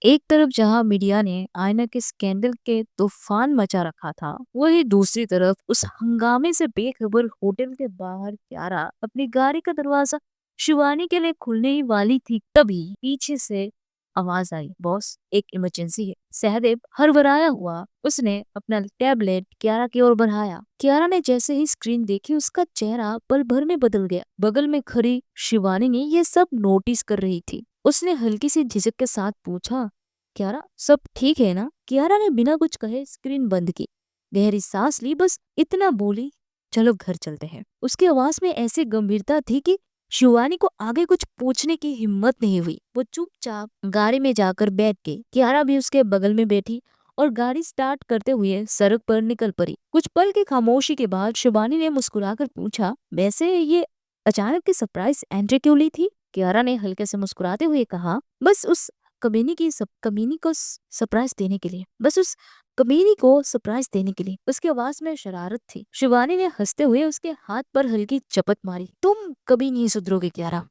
एक तरफ जहां मीडिया ने आयना के स्कैंडल के तूफान मचा रखा था, वही दूसरी तरफ उस हंगामे से बेखबर होटल के बाहर क्यारा अपनी गाड़ी का दरवाजा शिवानी के लिए खुलने ही वाली थी, तभी पीछे से आवाज आई, बॉस एक इमरजेंसी है। सहदेव हड़बड़ाया हुआ उसने अपना टैबलेट क्यारा की ओर बढ़ाया। क्यारा ने जैसे ही स्क्रीन देखी, उसका चेहरा पल भर में बदल गया। बगल में खड़ी शिवानी ने ये सब नोटिस कर रही थी। उसने हल्की सी झिझक के साथ पूछा, क्यारा सब ठीक है ना? क्यारा ने बिना कुछ कहे स्क्रीन बंद की, गहरी सांस ली, बस इतना बोली, चलो घर चलते हैं। उसकी आवाज में ऐसी गंभीरता थी कि शिवानी को आगे कुछ पूछने की हिम्मत नहीं हुई। वो चुपचाप गाड़ी में जाकर बैठ गई। क्यारा भी उसके बगल में बैठी और गाड़ी स्टार्ट करते हुए सड़क पर निकल पड़ी। कुछ पल की खामोशी के बाद शिवानी ने मुस्कुराकर पूछा, वैसे ये अचानक की सरप्राइज एंट्री क्यों ली थी? क्यारा ने हल्के से मुस्कुराते हुए कहा, बस उस कमीनी को सरप्राइज देने के लिए, बस उस कमीनी को सरप्राइज देने के लिए। उसकी आवाज में शरारत थी। शिवानी ने हंसते हुए उसके हाथ पर हल्की चपत मारी, तुम कभी नहीं सुधरोगे क्यारा।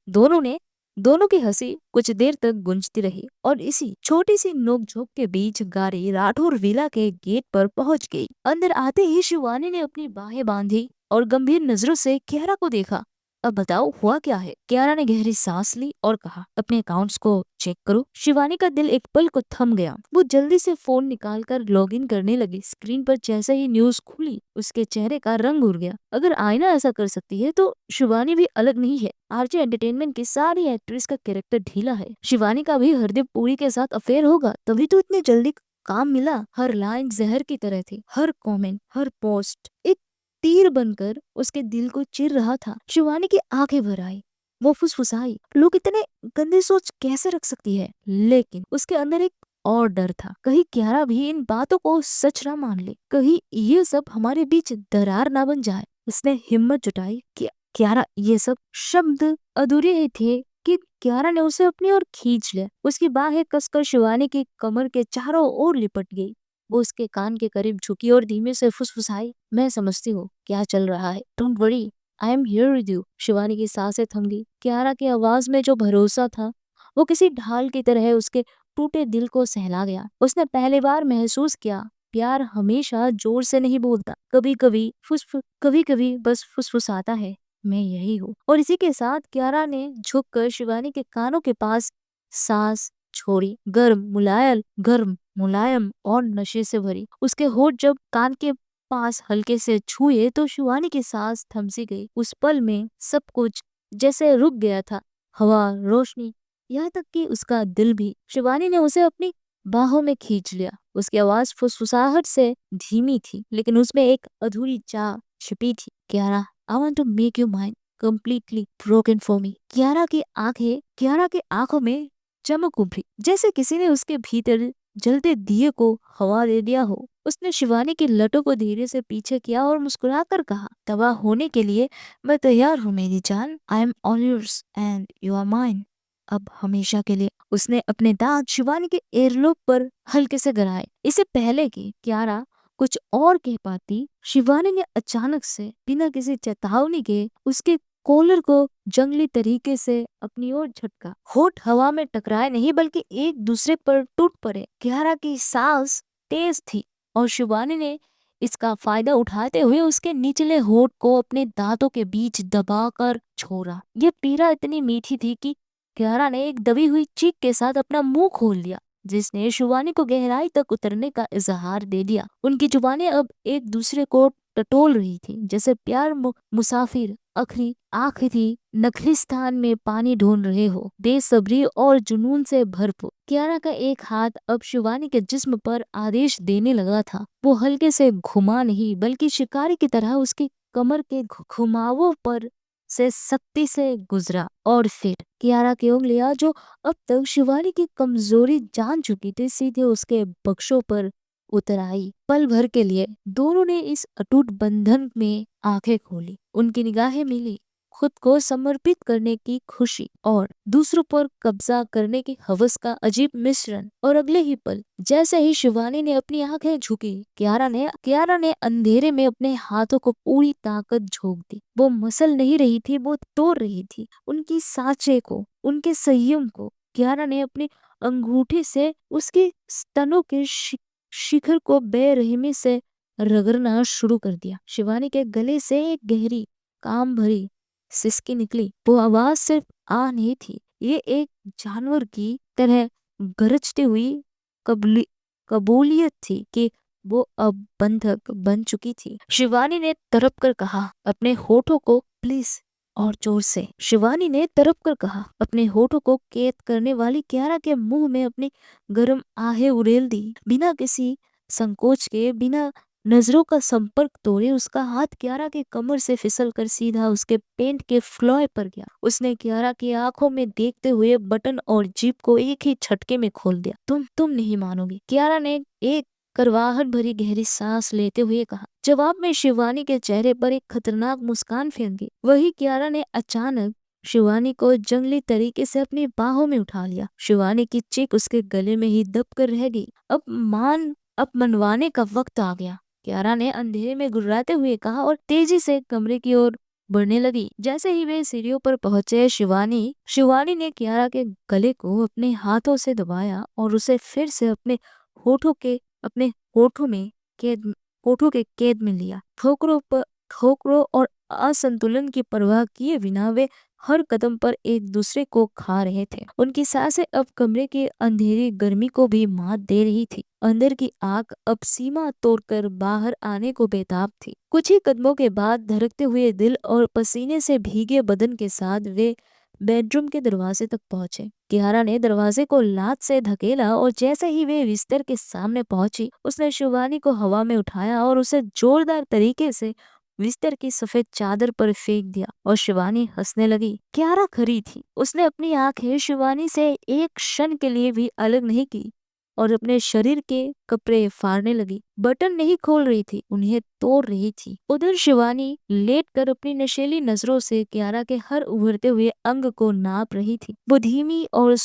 दोनों की हंसी कुछ देर तक गूंजती रही और इसी छोटी सी नोकझोंक के बीच गाड़ी राठौर विला के गेट पर पहुंच गई। अंदर आते ही शिवानी ने अपनी बाहें बांधी और गंभीर नजरों से क्यारा को देखा। अब बताओ हुआ क्या है? क्यारा ने गहरी सांस ली और कहा, अपने अकाउंट्स को चेक करो। शिवानी का दिल एक पल को थम गया। वो जल्दी से फोन निकालकर लॉगिन करने लगी। स्क्रीन पर जैसे ही न्यूज खुली, उसके चेहरे का रंग उड़ गया। अगर आईना ऐसा कर सकती है तो शिवानी भी अलग नहीं है। आरजे एंटरटेनमेंट की सारी एक्ट्रेस का कैरेक्टर ढीला है। शिवानी का भी हरदीप पुरी के साथ अफेयर होगा, तभी तो इतने जल्दी काम मिला। हर लाइन जहर की तरह थी, हर कमेंट, हर पोस्ट एक तीर बनकर उसके दिल को चिर रहा था। शिवानी की आंखें भर आई। वो फुसफुसाई, लोग इतने गंदे सोच कैसे रख सकती है? लेकिन उसके अंदर एक और डर था, कहीं क्यारा भी इन बातों को सच ना मान ले, कहीं ये सब हमारे बीच दरार ना बन जाए। उसने हिम्मत जुटाई कि क्यारा, ये सब शब्द अधूरे ही थे कि क्यारा ने उसे अपनी ओर खींच लिया। उसकी बाहें कसकर शिवानी की कमर के चारों ओर लिपट गई। वो उसके कान के करीब झुकी और धीमे से फुसफुसाई, मैं समझती हूँ क्या चल रहा है, don't worry, I am here with you. Shivani की सांसें थम गई। क्यारा की आवाज में जो भरोसा था, वो किसी ढाल की तरह उसके टूटे दिल को सहला गया। उसने पहली बार महसूस किया, प्यार हमेशा जोर से नहीं बोलता, कभी कभी बस फुसफुसाता है, मैं यही हूँ। और इसी के साथ क्यारा ने झुककर शिवानी के कानों के पास सांस छोड़ी, गर्म मुलायम और नशे से भरी। उसके होठ जब कान के पास हल्के से छुए तो शिवानी की सांस थम सी गई। उस पल में सब कुछ जैसे रुक गया था, हवा, रोशनी, यहाँ तक कि उसका दिल भी। शिवानी ने उसे अपनी बाहों में खींच लिया। उसकी आवाज फुसफुसाहट से धीमी थी, लेकिन उसमें एक अधूरी चाह छिपी थी, Kiara, I want to make you mine completely broken for me. Kiara के आंखों में चमक उभरी, जैसे किसी ने उसके भीतर जलते दिए को हवा दे दिया हो। उसने शिवानी की लटों को धीरे से पीछे किया और मुस्कुराकर कहा, तबाह होने के लिए मैं तैयार हूँ मेरी जान, I am all yours and you are mine, अब हमेशा के लिए। उसने अपने दांत शिवानी के एयरलोब पर हल्के से गराए। इससे पहले कि क्यारा कुछ और कह पाती, शिवानी ने अचानक से बिना किसी चेतावनी के उसके कॉलर को जंगली तरीके से अपनी ओर झटका। होठ हवा में टकराए नहीं, बल्कि एक दूसरे पर टूट पड़े। क्यारा की सांस तेज थी और शिवानी ने इसका फायदा उठाते हुए उसके निचले होठ को अपने दांतों के बीच दबाकर छोड़ा। ये पीड़ा इतनी मीठी थी कि क्यारा ने एक दबी हुई चीख के साथ अपना मुंह खोल लिया, जिसने शिवानी को गहराई तक उतरने का इजहार दे दिया। उनकी जुबानें अब एक दूसरे को टटोल रही थी, जैसे प्यार मुसाफिर आखिरी नखलिस्तान में पानी ढूंढ रहे हो, बेसब्री और जुनून से भरपूर। क्यारा का एक हाथ अब शिवानी के जिस्म पर आदेश देने लगा था। वो हल्के से घुमा नहीं, बल्कि शिकारी की तरह उसकी कमर के घुमावों पर से सख्ती से गुजरा और फिर क्यारा की उंगलियां, जो अब तक शिवानी की कमजोरी जान चुकी थी, सीधे उसके बक्सों पर उतर आई। पल भर के लिए दोनों ने इस अटूट बंधन में आंखें खोली। उनकी निगाहें मिली, खुद को समर्पित करने की खुशी और दूसरों पर कब्जा करने की हवस का अजीब मिश्रण। और अगले ही पल जैसे ही शिवानी ने अपनी आंखें झुकी, क्यारा ने अंधेरे में अपने हाथों को पूरी ताकत झोंक दी। वो मसल नहीं रही थी, वो तोड़ रही थी उनकी सांचे को, उनके संयम को। क्यारा ने अपनी अंगूठे से उसके स्तनों के शिखर को बेरहमी से रगड़ना शुरू कर दिया। शिवानी के गले से एक गहरी, काम भरी सिसकी निकली। वो आवाज सिर्फ आ नहीं थी, ये एक जानवर की तरह गरजती हुई कबूली कबूलियत थी कि वो अब बंधक बन चुकी थी। शिवानी ने तड़प कर कहा, अपने होठों को प्लीज, और जोर से। शिवानी ने तड़प कर कहा, अपने होठों को कैद करने वाली कियारा के मुंह में अपनी गर्म आहें उड़ेल दी। बिना किसी संकोच के, बिना नजरों का संपर्क तोड़े उसका हाथ कियारा के कमर से फिसल कर सीधा उसके पेंट के फ्लॉय पर गया। उसने कियारा की आंखों में देखते हुए बटन और जीप को एक ही झटके में खोल दिया। तुम नहीं मानोगी, कियारा ने एक करवाहट भरी गहरी सांस लेते हुए कहा। जवाब में शिवानी के चेहरे पर एक खतरनाक मुस्कान फैल गई। वही कियारा ने अचानक शिवानी को जंगली तरीके से अपनी बाहों में उठा लिया। शिवानी की चीख उसके गले में ही दब कर रह गई। अब मनवाने का वक्त आ गया, कियारा ने अंधेरे में गुर्राते हुए कहा और तेजी से कमरे की ओर बढ़ने लगी। जैसे ही वे सीढ़ियों पर पहुंचे, शिवानी ने कियारा के गले को अपने हाथों से दबाया और उसे फिर से होठों के अपने होठों में कैद होठों के कैद में लिया। ठोकरों और असंतुलन की परवाह किए बिना वे हर कदम पर एक दूसरे को खा रहे थे। उनकी सांसें अब कमरे की अंधेरी गर्मी को भी मात दे रही थी। अंदर की आग अब सीमा तोड़कर बाहर आने को बेताब थी। कुछ ही कदमों के बाद धड़कते हुए दिल और पसीने से भीगे बदन के साथ वे बेडरूम के दरवाजे तक पहुंचे। कियारा ने दरवाजे को लात से धकेला और जैसे ही वे बिस्तर के सामने पहुंची, उसने शिवानी को हवा में उठाया और उसे जोरदार तरीके से बिस्तर की सफेद चादर पर फेंक दिया और शिवानी हंसने लगी। कियारा खड़ी थी, उसने अपनी आंखें शिवानी से एक क्षण के लिए भी अलग नहीं की और अपने शरीर के कपड़े फाड़ने लगी। बटन नहीं खोल रही थी, उन्हें तोड़ रही थी। उधर शिवानी लेटकर अपनी नशीली नजरों से कियारा के हर उभरते हुए अंग को नाप रही थी। वो धीमी और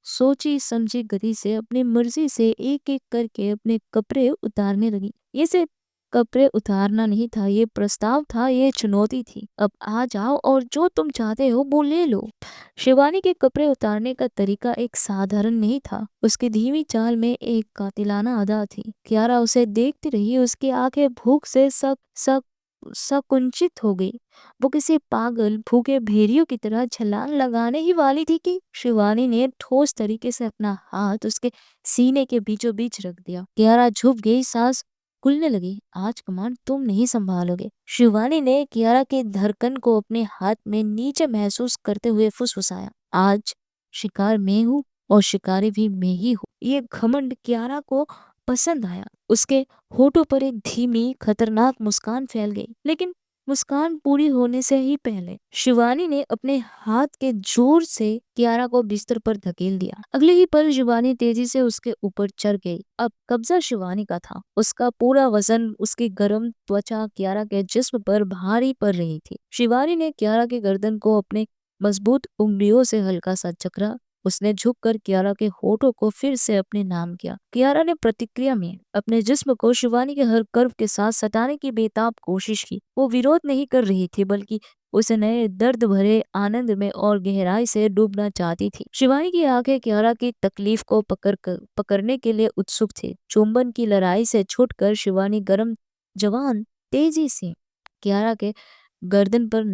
सोची समझी गति से अपनी मर्जी से एक एक करके अपने कपड़े उतारने लगी। ये सिर्फ कपड़े उतारना नहीं था, ये प्रस्ताव था, ये चुनौती थी। अब आ जाओ और जो तुम चाहते हो वो ले लो। शिवानी के कपड़े उतारने का तरीका एक साधारण नहीं था। उसकी धीमी चाल में एक कातिलाना अदा थी। कियारा उसे देखती रही, उसकी आंखें भूख से संकुचित हो गई। वो किसी पागल भूखे भेड़ियों की तरह छलांग लगाने ही वाली थी कि शिवानी ने ठोस तरीके से अपना हाथ उसके सीने के बीचों बीच रख दिया। कियारा झुक गई, सांस खुलने लगी। आज कमांड तुम नहीं संभालोगे। शिवानी ने कियारा की धड़कन को अपने हाथ में नीचे महसूस करते हुए फुसफुसाया। आज शिकार मैं हूँ और शिकारी भी मैं ही हूँ। ये घमंड कियारा को पसंद आया। उसके होठों पर एक धीमी खतरनाक मुस्कान फैल गई, लेकिन मुस्कान पूरी होने से ही पहले शिवानी ने अपने हाथ के जोर से कियारा को बिस्तर पर धकेल दिया। अगले ही पल शिवानी तेजी से उसके ऊपर चढ़ गई। अब कब्जा शिवानी का था। उसका पूरा वजन उसकी गर्म त्वचा कियारा के जिस्म पर भारी पड़ रही थी। शिवानी ने कियारा की गर्दन को अपने मजबूत उंगलियों से हल्का सा चकरा। उसने झुककर कियारा के होठों को फिर से अपने नाम किया। कियारा ने प्रतिक्रिया में अपने जिस्म को शिवानी के हर कर्व के साथ सटाने की बेताब कोशिश की। वो विरोध नहीं कर रही थी, बल्कि उसे नए दर्द भरे आनंद में और गहराई से डूबना चाहती थी। शिवानी की आंखें कियारा की तकलीफ को पकड़ने के लिए उत्सुक थी। चुंबन की लड़ाई से छूटकर शिवानी गर्म जवान तेजी से कियारा के गर्दन पर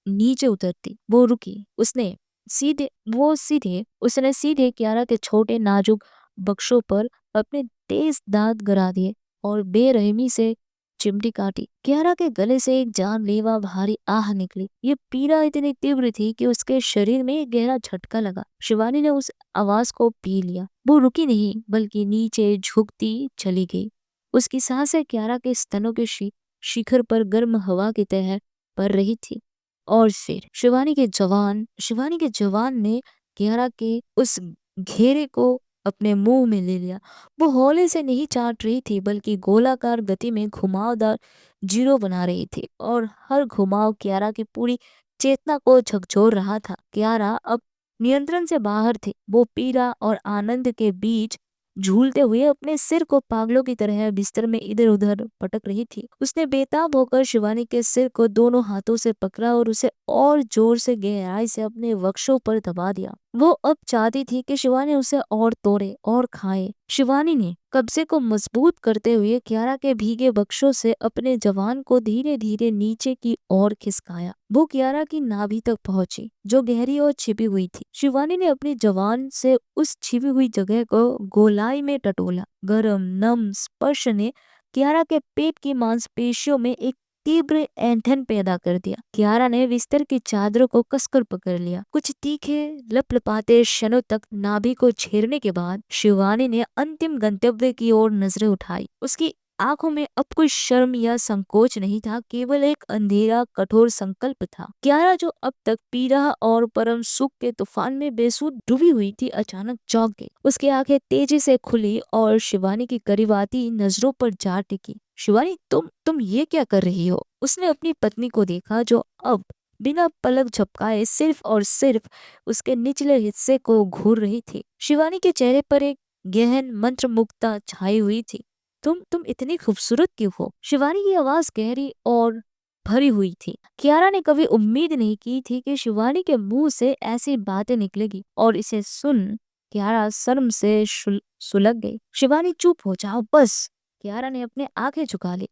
नीचे उतरती। वो रुकी। उसने सीधे कियारा के छोटे नाजुक बक्सों पर अपने तेज दांत गरा दिए और बेरहमी से चिमटी काटी। कियारा के गले से एक जानलेवा भारी आह निकली। ये पीड़ा इतनी तीव्र थी कि उसके शरीर में एक गहरा झटका लगा। शिवानी ने उस आवाज को पी लिया। वो रुकी नहीं, बल्कि नीचे झुकती चली गई। उसकी सांसें कियारा के स्तनों के शिखर पर गर्म हवा की तरह पड़ रही थी। और फिर शिवानी के जवान ने कियारा के उस घेरे को अपने मुंह में ले लिया। वो हौले से नहीं चाट रही थी, बल्कि गोलाकार गति में घुमावदार जीरो बना रही थी और हर घुमाव कियारा की पूरी चेतना को झकझोर रहा था। कियारा अब नियंत्रण से बाहर थी। वो पीड़ा और आनंद के बीच झूलते हुए अपने सिर को पागलों की तरह बिस्तर में इधर उधर पटक रही थी। उसने बेताब होकर शिवानी के सिर को दोनों हाथों से पकड़ा और उसे और जोर से गहराई से अपने वक्षों पर दबा दिया। वो अब चाहती थी कि शिवानी उसे और तोड़े और खाए। शिवानी ने कब्जे को मजबूत करते हुए कियारा के भीगे वक्षों से अपने जवान को धीरे धीरे नीचे की ओर खिसकाया। वो कियारा की नाभि तक पहुंची, जो गहरी और छिपी हुई थी। शिवानी ने अपनी जवान से उस छिपी हुई जगह को गोलाई में टटोला। गरम नम स्पर्श ने कियारा के पेट की मांसपेशियों में एक तीव्र ऐंठन पैदा कर दिया। कियारा ने बिस्तर की चादरों को कसकर पकड़ लिया। कुछ तीखे लपलपाते क्षणों तक नाभि को छेड़ने के बाद शिवानी ने अंतिम गंतव्य की ओर नजरें उठाई। उसकी आंखों में अब कोई शर्म या संकोच नहीं था, केवल एक अंधेरा कठोर संकल्प था। कियारा, जो अब तक पीड़ा और परम सुख के तूफान में बेसुध डूबी हुई थी, अचानक चौंक गई। उसकी आंखें तेजी से खुली और शिवानी की करीब आती नजरों पर जा टिकी। शिवानी, तुम ये क्या कर रही हो? उसने अपनी पत्नी को देखा, जो अब बिना पलक झपकाए सिर्फ और सिर्फ उसके निचले हिस्से को घूर रही थी। शिवानी के चेहरे पर एक गहन मंत्रमुग्धता छाई हुई थी। तुम इतनी खूबसूरत क्यों हो? शिवानी की आवाज गहरी और भरी हुई थी। कियारा ने कभी उम्मीद नहीं की थी कि शिवानी के मुंह से ऐसी बातें निकलेगी, और इसे सुन कियारा शर्म से सुलग गई। शिवानी, चुप हो जाओ बस। कियारा ने अपने आंखें झुका ली,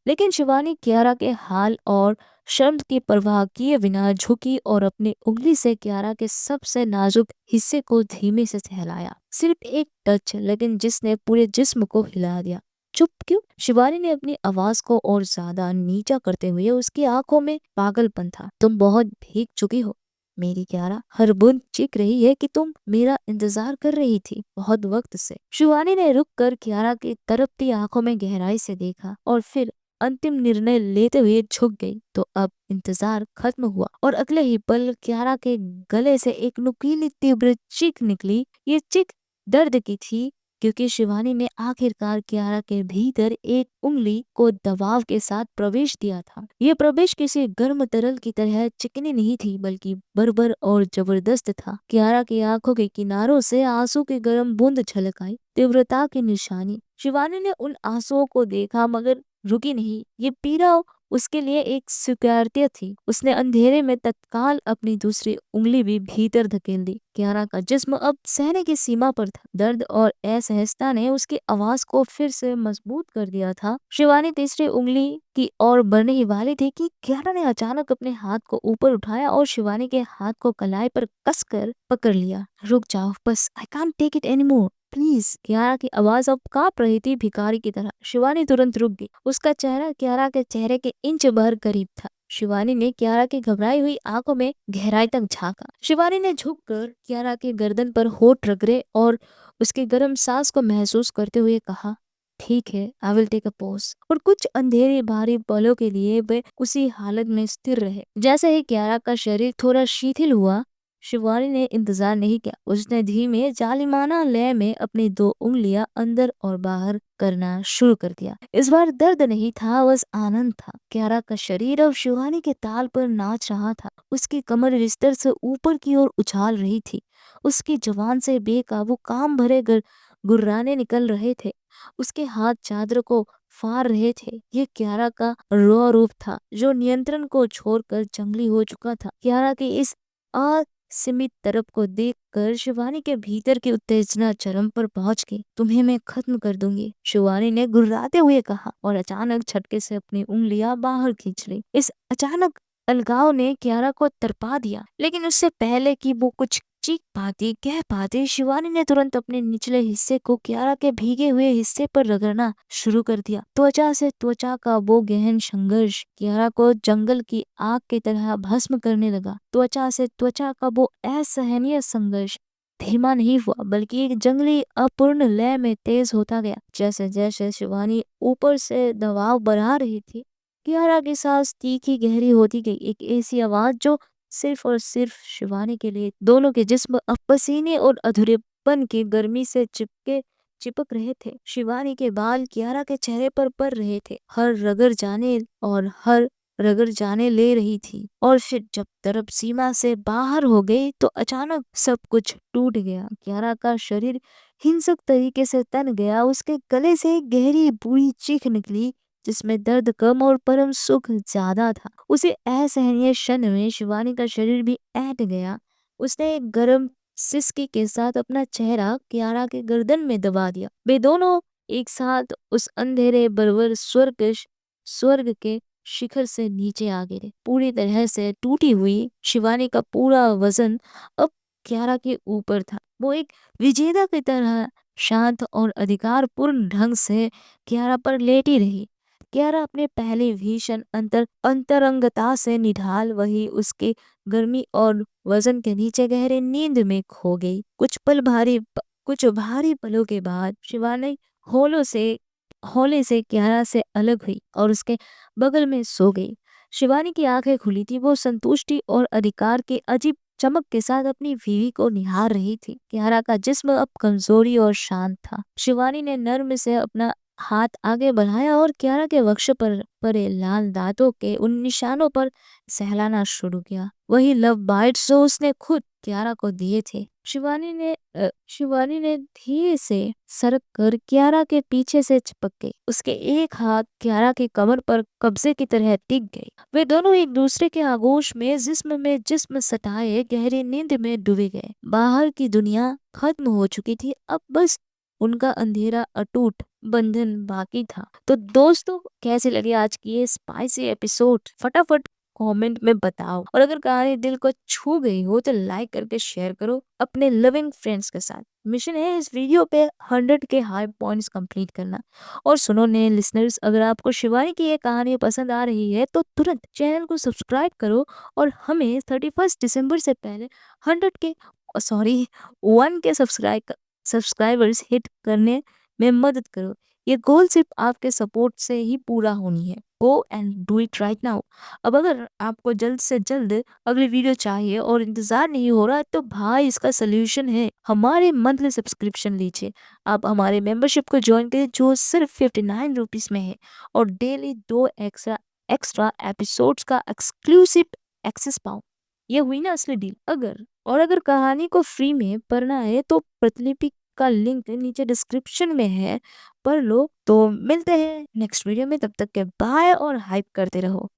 लेकिन शिवानी कियारा के हाल और शर्म की परवाह किए बिना झुकी और अपनी उंगली से कियारा के सबसे नाजुक हिस्से को धीमे से सहलाया। सिर्फ एक टच, लेकिन जिसने पूरे जिस्म को हिला दिया। चुप क्यों? शिवानी ने अपनी आवाज को और ज्यादा नीचा करते हुए, उसकी आंखों में पागलपन था। तुम बहुत भीग चुकी हो मेरी कियारा। हर बूंद चीख रही है कि तुम मेरा इंतजार कर रही थी बहुत वक्त से। शिवानी ने रुक कर कियारा की तड़पती आंखों में गहराई से देखा और फिर अंतिम निर्णय लेते हुए झुक गई। तो अब इंतजार खत्म हुआ और अगले ही पल कियारा के गले से एक नुकीली तीव्र चीख निकली। ये चीख दर्द की थी, क्योंकि शिवानी ने आखिरकार कियारा के भीतर एक उंगली को दबाव के साथ प्रवेश दिया था। ये प्रवेश किसी गर्म तरल की तरह चिकनी नहीं थी, बल्कि बर्बर और जबरदस्त था। कियारा की आंखों के किनारों से आंसू की गर्म बूंद छलक आई, तीव्रता की निशानी। शिवानी ने उन आंसुओं को देखा, मगर रुकी नहीं। ये पीड़ा उसके लिए एक स्वीकार्यता थी। उसने अंधेरे में तत्काल अपनी दूसरी उंगली भी भीतर धकेल दी। कियारा का जिस्म अब सहने की सीमा पर था। दर्द और असहजता ने उसकी आवाज को फिर से मजबूत कर दिया था। शिवानी तीसरी उंगली की ओर बढ़ने ही वाली थी कि कियारा ने अचानक अपने हाथ को ऊपर उठाया और शिवानी के हाथ को कलाई पर कसकर पकड़ लिया। रुक जाओ बस, I can't take it anymore please. Kiara की आवाज अब कांप रही थी, भिखारी की तरह। शिवानी तुरंत रुक गई। उसका चेहरा कियारा के चेहरे के इंच भर करीब था। शिवानी ने कियारा की घबराई हुई आंखों में गहराई तक झांका। शिवानी ने झुककर कियारा के गर्दन पर होठ रगड़े और उसकी गर्म सांस को महसूस करते हुए कहा, ठीक है, I will take a pause. और कुछ अंधेरे भारी पलों के लिए वे उसी हालत में स्थिर रहे। जैसे ही कियारा का शरीर थोड़ा शिथिल हुआ, शिवानी ने इंतजार नहीं किया। उसने धीमे जालिमाना लय में अपनी दो उंगलियां अंदर और बाहर करना शुरू कर दिया। इस बार दर्द नहीं था, बस आनंद था। कियारा का शरीर अब शिवानी के ताल पर नाच रहा था। उसकी कमर बिस्तर से ऊपर की ओर उछाल रही थी। उसकी जुबान से बेकाबू काम भरे गुर्राने निकल रहे थे। उसके हाथ चादर को फाड़ रहे थे। ये कियारा का रॉ रूप था, जो नियंत्रण को छोड़कर जंगली हो चुका था। कियारा की इस सीमित तरफ को देखकर शिवानी के भीतर की उत्तेजना चरम पर पहुंच गई। तुम्हें मैं खत्म कर दूंगी, शिवानी ने गुर्राते हुए कहा, और अचानक झटके से अपनी उंगलियां बाहर खींच ली। इस अचानक अलगाव ने कियारा को तड़पा दिया, लेकिन उससे पहले कि वो कुछ चीख पाती, कह पाती, शिवानी ने तुरंत अपने निचले हिस्से को कियारा के भीगे हुए हिस्से पर रगड़ना शुरू कर दिया। त्वचा से त्वचा का वो गहन संघर्ष कियारा को जंगल की आग की तरह भस्म करने लगा। त्वचा से त्वचा का वो असहनीय संघर्ष धीमा नहीं हुआ, बल्कि एक जंगली अपूर्ण लय में तेज होता गया। जैसे जैसे शिवानी ऊपर से दबाव बढ़ा रही थी, कियारा की सांस तीखी गहरी होती गई। एक ऐसी आवाज जो सिर्फ और सिर्फ शिवानी के लिए। दोनों के जिस्म अब पसीने और अधूरेपन की गर्मी से चिपक रहे थे। शिवानी के बाल कियारा के चेहरे पर पड़ रहे थे। हर रगड़ जाने और हर रगड़ जाने ले रही थी और फिर जब तरफ सीमा से बाहर हो गई तो अचानक सब कुछ टूट गया। कियारा का शरीर हिंसक तरीके से तन गया। उसके गले से एक गहरी बुरी चीख निकली जिसमें दर्द कम और परम सुख ज्यादा था। उसे असहनीय क्षण में शिवानी का शरीर भी ऐंठ गया। उसने एक गर्म सिसकी के साथ अपना चेहरा कियारा के गर्दन में दबा दिया। वे दोनों एक साथ उस अंधेरे बर्बर स्वर्ग के शिखर से नीचे आ गिरे। पूरी तरह से टूटी हुई शिवानी का पूरा वजन अब कियारा के ऊपर था। वो एक विजेता की तरह शांत और अधिकारपूर्ण ढंग से कियारा पर लेटी रही। कियारा अपने पहले भीषण अंतरंगता से निढाल वही उसके गर्मी और वजन के नीचे गहरे नींद में खो गई। कुछ भारी पलों के बाद शिवानी होलों से हौले से कियारा से अलग हुई और उसके बगल में सो गई। शिवानी की आंखें खुली थी। वो संतुष्टि और अधिकार के अजीब चमक के साथ अपनी बीवी को निहार रही थी। कियारा का जिस्म अब कमजोरी और शांत था। शिवानी ने नर्म से अपना हाथ आगे बढ़ाया और कियारा के वक्ष पर परे लाल दांतों के उन निशानों पर सहलाना शुरू किया। वही लव बाइट्स जो उसने खुद कियारा को दिए थे। शिवानी ने धीरे से सरक कर कियारा के पीछे से चिपक गई। उसके एक हाथ कियारा की कमर पर कब्जे की तरह टिक गई। वे दोनों एक दूसरे के आगोश में जिस्म सटाए गहरी नींद में डूबे गए। बाहर की दुनिया खत्म हो चुकी थी। अब बस उनका अंधेरा अटूट बंधन बाकी था। तो दोस्तों, कैसे लगे आज की ये स्पाइसी एपिसोड? फटाफट कमेंट में बताओ। और अगर कहानी दिल को छू गई हो तो लाइक करके शेयर करो अपने लविंग फ्रेंड्स के साथ। मिशन है इस वीडियो पे 100 के हाई पॉइंट्स कंप्लीट करना। और सुनो नए लिसनर्स, अगर आपको शिवानी की ये कहानी पसंद आ रही है तो तुरंत चैनल को सब्सक्राइब करो और हमें 31 दिसंबर से पहले 100 के सॉरी 1 के सब्सक्राइबर्स हिट करने में मदद करो। ये गोल सिर्फ आपके सपोर्ट से ही पूरा होनी है। Go and do it right now. अब अगर आपको जल्द से जल्द अगली वीडियो चाहिए और इंतजार नहीं हो रहा तो भाई इसका सोल्यूशन है, हमारे मंथली सब्सक्रिप्शन लीजिए। आप हमारे मेंबरशिप को ज्वाइन करें जो सिर्फ 59 रुपीज में है और डेली 2 एक्स्ट्रा एपिसोड्स का एक्सक्लूसिव एक्सेस पाओ। ये हुई ना असली डील। अगर कहानी को फ्री में पढ़ना है तो प्रतिलिपि का लिंक नीचे डिस्क्रिप्शन में है, पढ़ लो। तो मिलते हैं नेक्स्ट वीडियो में, तब तक के बाय और हाइप करते रहो।